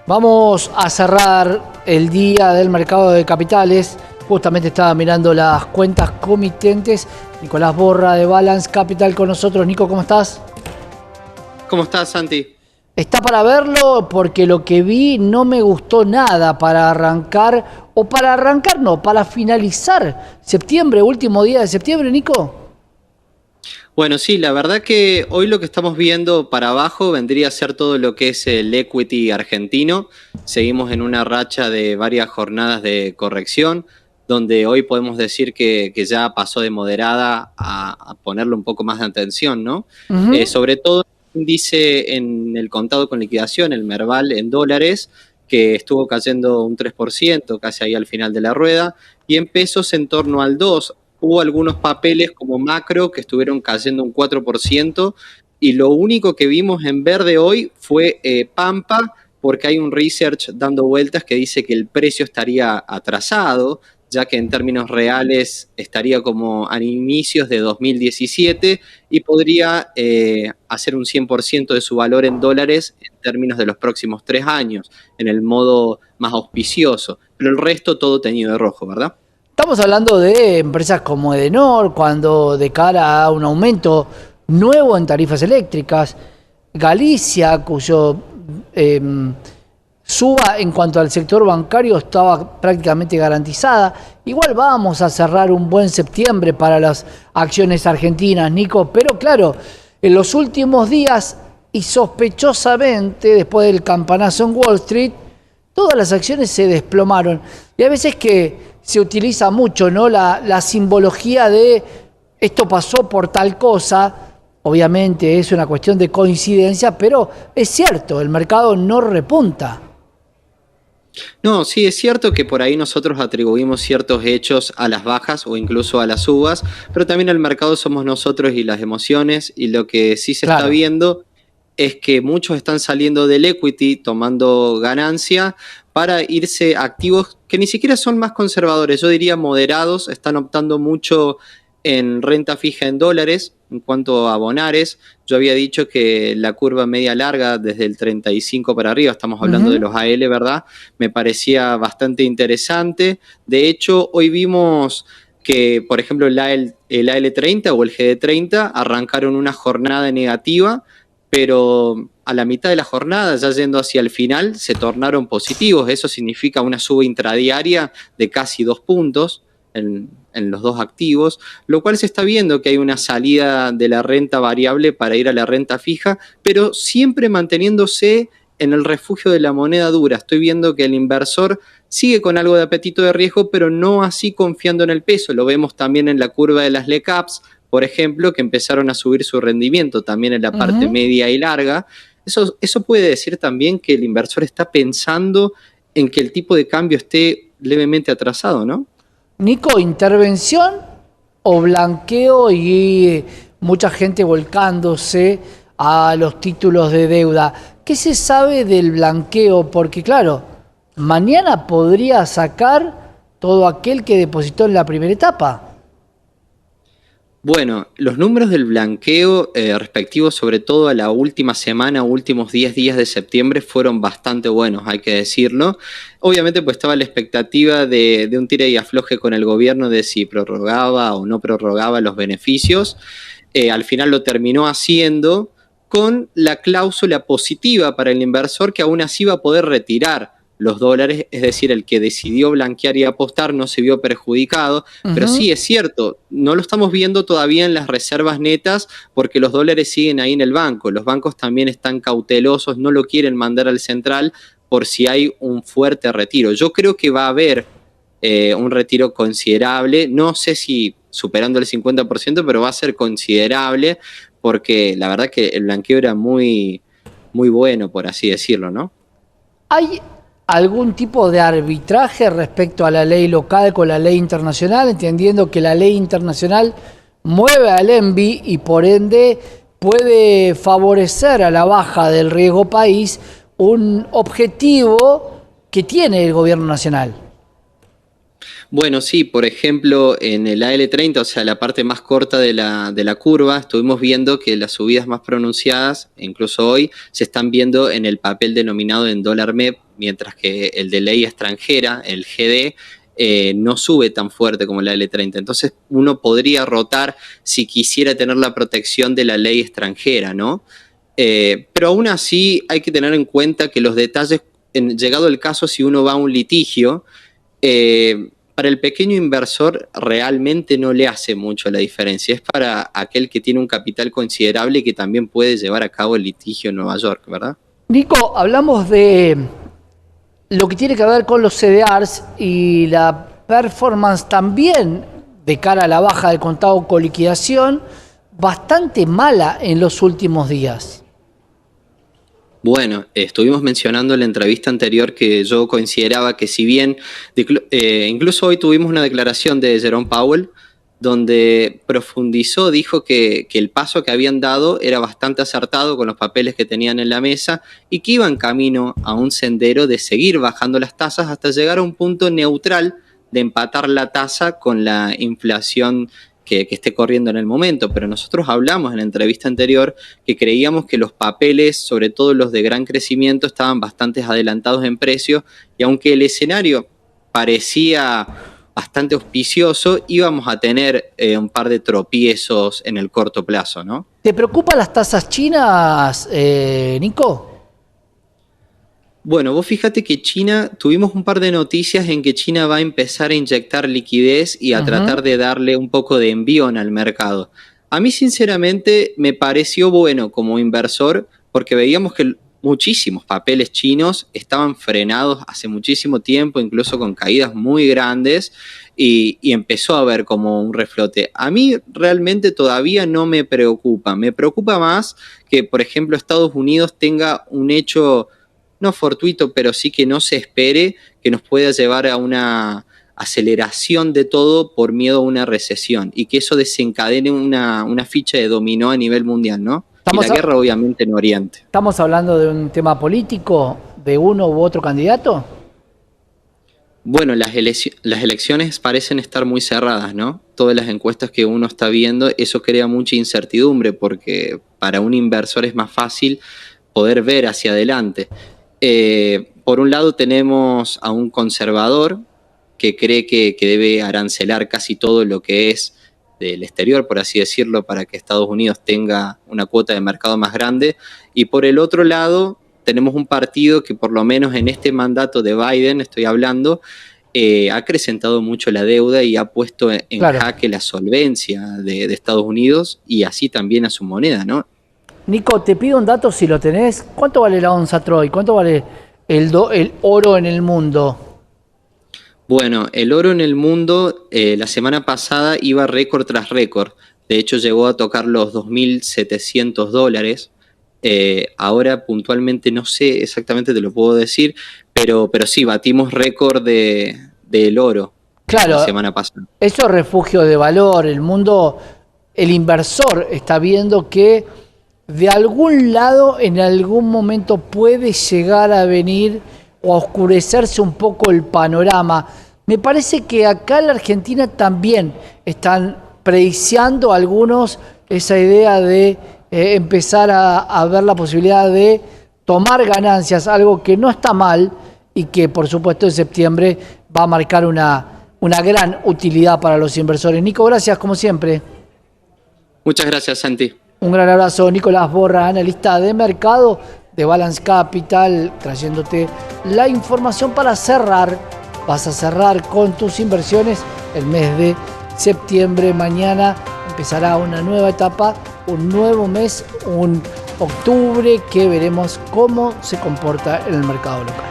Vamos a cerrar el día del mercado de capitales. Justamente estaba mirando las cuentas comitentes. Nicolás Borra de Balance Capital con nosotros. Nico, ¿cómo estás? ¿Cómo estás, Santi? Está para verlo porque lo que vi no me gustó nada para arrancar, o para arrancar no, para finalizar septiembre, último día de septiembre, Nico. Bueno, sí, la verdad que hoy lo que estamos viendo para abajo vendría a ser todo lo que es el equity argentino. Seguimos en una racha de varias jornadas de corrección, donde hoy podemos decir que ya pasó de moderada a ponerle un poco más de atención, ¿no? Ujú. Sobre todo el índice en el contado con liquidación, el Merval en dólares, que estuvo cayendo un 3%, casi ahí al final de la rueda, y en pesos en torno al 2%. Hubo algunos papeles como macro que estuvieron cayendo un 4%, y lo único que vimos en verde hoy fue Pampa, porque hay un research dando vueltas que dice que el precio estaría atrasado, ya que en términos reales estaría como a inicios de 2017 y podría hacer un 100% de su valor en dólares en términos de los próximos 3 años, en el modo más auspicioso. Pero el resto todo teñido de rojo, ¿verdad? Estamos hablando de empresas como Edenor, cuando de cara a un aumento nuevo en tarifas eléctricas, Galicia, cuyo suba en cuanto al sector bancario estaba prácticamente garantizada. Igual vamos a cerrar un buen septiembre para las acciones argentinas, Nico, pero claro, en los últimos días y sospechosamente después del campanazo en Wall Street, todas las acciones se desplomaron. Y a veces que se utiliza mucho, ¿no? La simbología de esto pasó por tal cosa. Obviamente es una cuestión de coincidencia, pero es cierto, el mercado no repunta. No, sí, es cierto que por ahí nosotros atribuimos ciertos hechos a las bajas o incluso a las subas, pero también el mercado somos nosotros y las emociones, y lo que sí se está Claro. viendo es que muchos están saliendo del equity tomando ganancia para irse a activos que ni siquiera son más conservadores, yo diría moderados, están optando mucho en renta fija en dólares. En cuanto a bonares, yo había dicho que la curva media larga desde el 35 para arriba, estamos hablando de Ujú. los AL, ¿verdad? Me parecía bastante interesante. De hecho, hoy vimos que, por ejemplo, el AL30 o el GD30 arrancaron una jornada negativa, pero a la mitad de la jornada, ya yendo hacia el final, se tornaron positivos. Eso significa una suba intradiaria de casi 2 puntos en los dos activos, lo cual se está viendo que hay una salida de la renta variable para ir a la renta fija, pero siempre manteniéndose en el refugio de la moneda dura. Estoy viendo que el inversor sigue con algo de apetito de riesgo, pero no así confiando en el peso. Lo vemos también en la curva de las LECAPs, por ejemplo, que empezaron a subir su rendimiento también en la parte Ujú. media y larga. Eso puede decir también que el inversor está pensando en que el tipo de cambio esté levemente atrasado, ¿no? Nico, intervención o blanqueo y mucha gente volcándose a los títulos de deuda. ¿Qué se sabe del blanqueo? Porque claro, mañana podría sacar todo aquel que depositó en la primera etapa. Bueno, los números del blanqueo respectivos sobre todo a la última semana, últimos 10 días de septiembre fueron bastante buenos, hay que decirlo. Obviamente pues estaba la expectativa de un tira y afloje con el gobierno de si prorrogaba o no prorrogaba los beneficios. Al final lo terminó haciendo con la cláusula positiva para el inversor, que aún así va a poder retirar los dólares, es decir, el que decidió blanquear y apostar no se vio perjudicado, pero Ujú. sí es cierto, no lo estamos viendo todavía en las reservas netas porque los dólares siguen ahí en el banco, los bancos también están cautelosos, no lo quieren mandar al central por si hay un fuerte retiro. Yo creo que va a haber un retiro considerable, no sé si superando el 50%, pero va a ser considerable porque la verdad que el blanqueo era muy, muy bueno, por así decirlo, ¿no? ¿Hay algún tipo de arbitraje respecto a la ley local con la ley internacional, entendiendo que la ley internacional mueve al ENVI y por ende puede favorecer a la baja del riesgo país, un objetivo que tiene el gobierno nacional? Bueno, sí, por ejemplo, en el AL30, o sea, la parte más corta de la curva, estuvimos viendo que las subidas más pronunciadas, incluso hoy, se están viendo en el papel denominado en dólar MEP, mientras que el de ley extranjera, el GD, no sube tan fuerte como la L30. Entonces uno podría rotar si quisiera tener la protección de la ley extranjera, ¿no? Pero aún así hay que tener en cuenta que los detalles, llegado el caso, si uno va a un litigio, para el pequeño inversor realmente no le hace mucho la diferencia. Es para aquel que tiene un capital considerable y que también puede llevar a cabo el litigio en Nueva York, ¿verdad? Nico, hablamos de lo que tiene que ver con los CDRs y la performance también de cara a la baja del contado con liquidación, bastante mala en los últimos días. Bueno, estuvimos mencionando en la entrevista anterior que yo consideraba que si bien, incluso hoy tuvimos una declaración de Jerome Powell, donde profundizó, dijo que el paso que habían dado era bastante acertado con los papeles que tenían en la mesa y que iban camino a un sendero de seguir bajando las tasas hasta llegar a un punto neutral de empatar la tasa con la inflación que esté corriendo en el momento. Pero nosotros hablamos en la entrevista anterior que creíamos que los papeles, sobre todo los de gran crecimiento, estaban bastante adelantados en precio y aunque el escenario parecía bastante auspicioso, íbamos a tener un par de tropiezos en el corto plazo, ¿no? ¿Te preocupan las tasas chinas, Nico? Bueno, vos fíjate que China, tuvimos un par de noticias en que China va a empezar a inyectar liquidez y a tratar de darle un poco de envión al mercado. A mí sinceramente me pareció bueno como inversor porque veíamos que muchísimos papeles chinos estaban frenados hace muchísimo tiempo, incluso con caídas muy grandes, y empezó a haber como un reflote. A mí realmente todavía no me preocupa más que, por ejemplo, Estados Unidos tenga un hecho no fortuito, pero sí que no se espere que nos pueda llevar a una aceleración de todo por miedo a una recesión y que eso desencadene una ficha de dominó a nivel mundial, ¿no? Y la guerra obviamente en Oriente. ¿Estamos hablando de un tema político de uno u otro candidato? Bueno, las elecciones parecen estar muy cerradas, ¿no? Todas las encuestas que uno está viendo, eso crea mucha incertidumbre porque para un inversor es más fácil poder ver hacia adelante. Por un lado tenemos a un conservador que cree que debe arancelar casi todo lo que es del exterior, por así decirlo, para que Estados Unidos tenga una cuota de mercado más grande. Y por el otro lado tenemos un partido que por lo menos en este mandato de Biden, estoy hablando, ha acrecentado mucho la deuda y ha puesto en jaque la solvencia de Estados Unidos y así también a su moneda, ¿no? Nico, te pido un dato si lo tenés. ¿Cuánto vale la onza Troy? ¿Cuánto vale el oro en el mundo? Bueno, el oro en el mundo la semana pasada iba récord tras récord. De hecho, llegó a tocar los $2.700. Ahora puntualmente no sé exactamente, te lo puedo decir, pero sí, batimos récord del oro la semana pasada. Eso es refugio de valor. El mundo, el inversor está viendo que de algún lado, en algún momento puede llegar a venir o a oscurecerse un poco el panorama. Me parece que acá en la Argentina también están prediciando algunos esa idea de empezar a ver la posibilidad de tomar ganancias, algo que no está mal y que por supuesto en septiembre va a marcar una gran utilidad para los inversores. Nico, gracias como siempre. Muchas gracias, Santi. Un gran abrazo, Nicolás Borra, analista de mercado de Balance Capital, trayéndote la información para cerrar. Vas a cerrar con tus inversiones el mes de septiembre. Mañana empezará una nueva etapa, un nuevo mes, un octubre que veremos cómo se comporta en el mercado local.